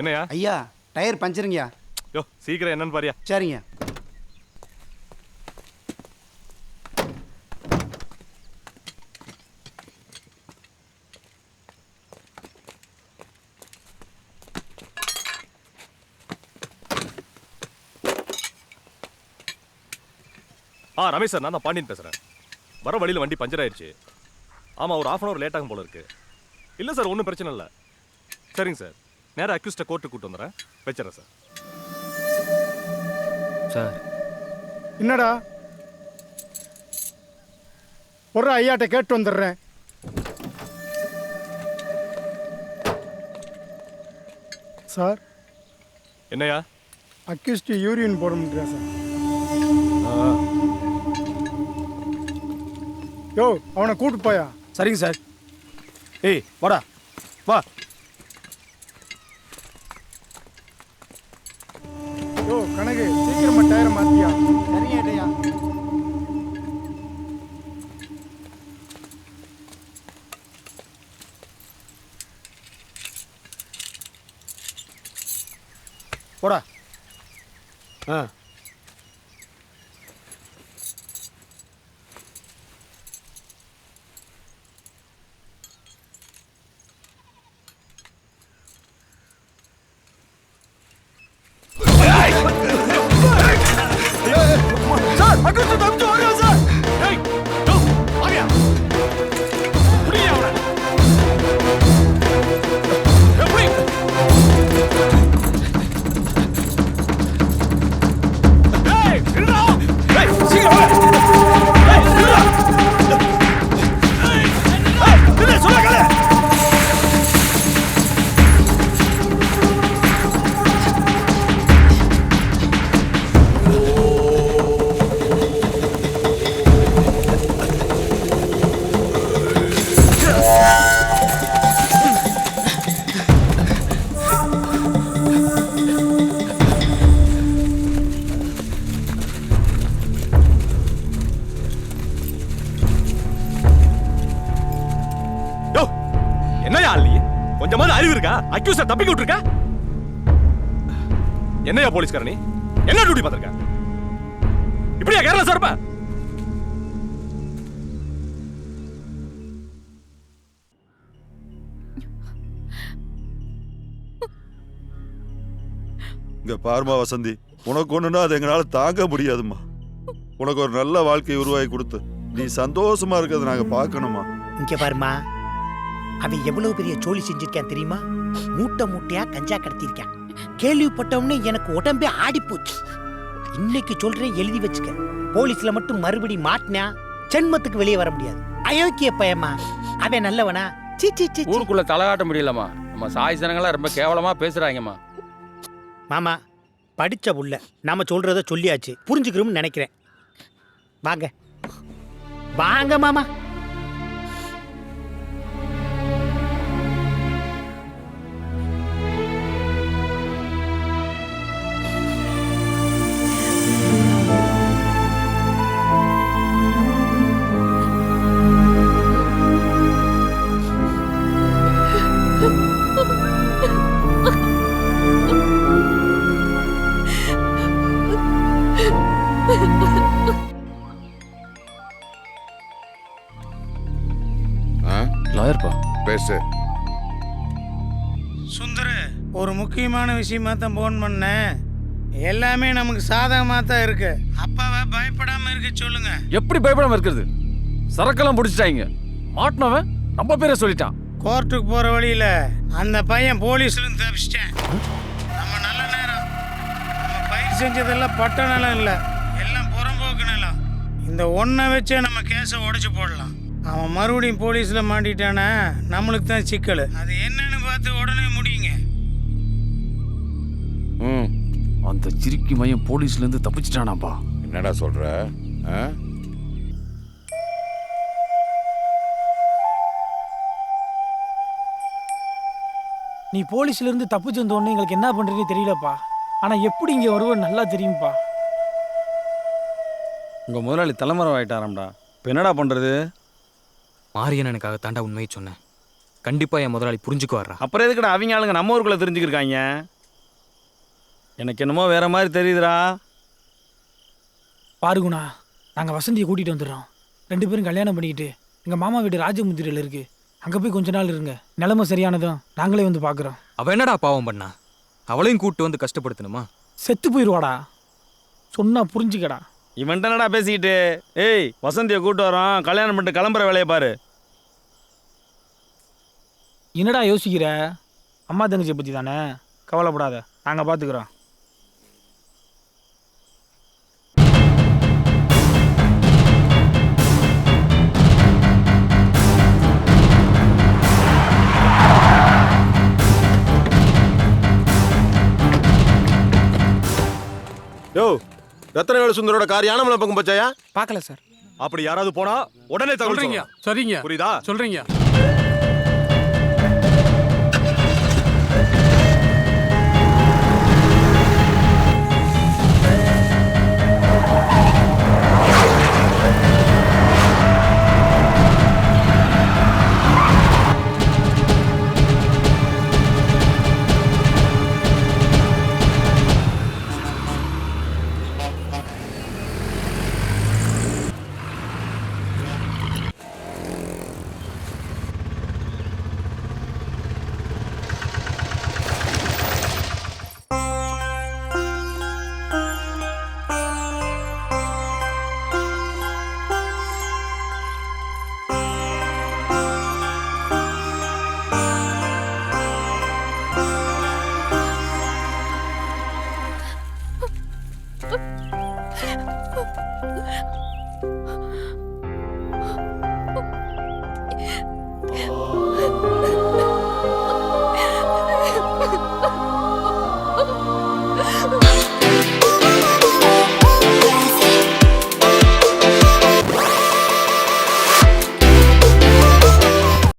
என்னையா? ஐயா டயர் பஞ்சருங்கய்யா. யோ சீக்கிரம் என்னன்னு பாரியா. சரிங்க. ரமேஷ் சார், நான் தான் பாண்டியன் பேசுறேன். வர வழியில் வண்டி பஞ்சர் ஆயிடுச்சு. ஆமா, ஒரு ½ ஹவர் லேட் ஆகும் போல இருக்கு. இல்லை சார், ஒன்றும் பிரச்சனை இல்லை. சரிங்க சார், நேராக அக்யூஸ்டை கோர்ட்டுக்கு கூட்டு வந்துடுறேன். வச்சுறேன் சார். சார் என்னடா? ஒரு ஐயாட்ட கேட்டு வந்துடுறேன். சார் என்னையா? அக்யூஸ்ட் யூரின் போட முடியா சார்? யோ அவனை கூட்டு போயா. சரிங்க சார். ஏய் வாடா வா. யோ கணக்கு சீக்கிரமா டயரை மாத்தியா. சரிங்க ஏட்டையா. போடா. சார், அக்யூஸ்டை தப்பிச்சு ஓடுறான் சார். ஏய் யோ வாங்கயா. புடியா அவனை. எப்படி? ஏய் நில்றா. ஏய் சீக்கிரம் வா. ஏய் நில்றா. ஏய் நில்லு சொல்லுங்க. என்னையா நீ? கொஞ்சமாவது அறிவு இருக்கா? அக்யூஸை தப்பிக்க விட்டுருக்க? என்னையா போலீஸ்கார நீ? என்ன டியூட்டி பார்த்திருக்க? இப்படியா கேரளா சார்பா? இங்க பாருமா வசந்தி, உனக்கு ஒண்ணுன்னா அது எங்களால தாங்க முடியாதுமா. உனக்கு ஒரு நல்ல வாழ்க்கையை உருவாக்கி கொடுத்து நீ சந்தோஷமா இருக்கிறத நாங்க பார்க்கணுமா. இங்க பாருமா, அவன் எவ்வளவு பெரிய சோழி செஞ்சிருக்கான் தெரியுமா? மூட்டை மூட்டையா கஞ்சா கடத்திருக்கான். கேள்விப்பட்டவனே எனக்கு உடம்பே ஆடி போச்சு. இன்னைக்கு சொல்றேன், எழுதி வச்சுக்க. போலீஸ்ல மட்டும் மறுபடி மாட்டினா ஜென்மத்துக்கு வெளியே வர முடியாது. அயோக்கிய பயமா அவன் நல்லவனா? ஊருக்குள்ள தலகாட்ட முடியலமா. நம்ம சாய் ஜனங்களா ரொம்ப கேவலமா பேசுறாங்கம்மா. மாமா படிச்ச புள்ள, நாம சொல்றத சொல்லியாச்சு, புரிஞ்சுக்கிறோம்னு நினைக்கிறேன். வாங்க வாங்க மாமா. லாயர்ப்பா பேசு. சுந்தர, ஒரு முக்கியமான விஷயமா தான் போன் பண்ணேன். எல்லாமே நமக்கு சாதகமாக தான் இருக்கு. அப்பாவை பயப்படாம இருக்க சொல்லுங்க. எப்படி பயப்படாம இருக்கிறது? சரக்கெல்லாம் பிடிச்சிட்டாங்க. மாட்டினவன் நம்ம பேரை சொல்லிட்டான். கோர்ட்டுக்கு போற வழியில அந்த பையன் போலீஸ்ல இருந்து தப்பிச்சிட்டேன். நம்ம நல்ல நேரம். நம்ம பயிர் செஞ்சதெல்லாம் பட்ட நிலம் இல்லை, எல்லாம் புறம்போக்கு நிலம். இந்த ஒன்றை வச்சே நம்ம கேஸை உடைச்சு போடலாம். அவன் மறுபடியும் போலீஸ்ல மாட்டிட்டானா நம்மளுக்கு தான் சிக்கல். அது என்னன்னு பார்த்து உடனே முடியுங்க. அந்த சிரிக்கி மையம் போலீஸ்ல இருந்து தப்பிச்சிட்டானாப்பா. என்னடா சொல்ற? நீ போலீஸ்ல இருந்து தப்பிச்சு வந்தோடனே எங்களுக்கு என்ன பண்றதுன்னு தெரியலப்பா. ஆனா எப்படி இங்க வருவ நல்லா தெரியும்பா. உங்க முதலாளி தலைமறை ஆயிட்டாராம்டா. இப்போ என்னடா பண்றது? மாரியண்ணனுக்காக தாண்டா உண்மையை சொன்னேன். கண்டிப்பா என் முதலாளி புரிஞ்சுக்குவாரா. அப்புறம் எதுக்குடா அவங்க ஆளுங்க நம்ம ஊருக்குள்ள தெரிஞ்சுக்கிருக்காங்க? எனக்கு என்னமோ வேற மாதிரி தெரியுதுடா. பாருகுணா, நாங்கள் வசந்தியை கூட்டிகிட்டு வந்துடுறோம். 2 பேரும் கல்யாணம் பண்ணிக்கிட்டு எங்கள் மாமா வீடு ராஜமுந்திரியில் இருக்குது. அங்கே போய் கொஞ்ச நாள் இருங்க. நிலைமை சரியானதும் நாங்களே வந்து பார்க்குறோம். அவ என்னடா பாவம் பண்ணா? அவளையும் கூட்டு வந்து கஷ்டப்படுத்தணுமா? செத்து போயிடுவாடா. சொன்னா புரிஞ்சுக்கடா. இவன்ட்ட என்னடா பேசிக்கிட்டு? ஏய், வசந்தியை கூட்டு வரோம், கல்யாணம் பண்ணிட்டு கிளம்புற வேலையை பாரு. என்னடா யோசிக்கிற? அம்மா தங்கச்சியை பற்றி தானே, கவலைப்படாத, நாங்கள் பார்த்துக்குறோம். யோ, ரத்னவேலு சுந்தரோட கார் யானமலை பக்கம் போச்சாயா? பார்க்கல சார். அப்படி யாராவது போனா உடனே தகவல் சொல்றீங்க. சொல்லணும். சரிங்க. புரியுதா? சொல்றீங்க.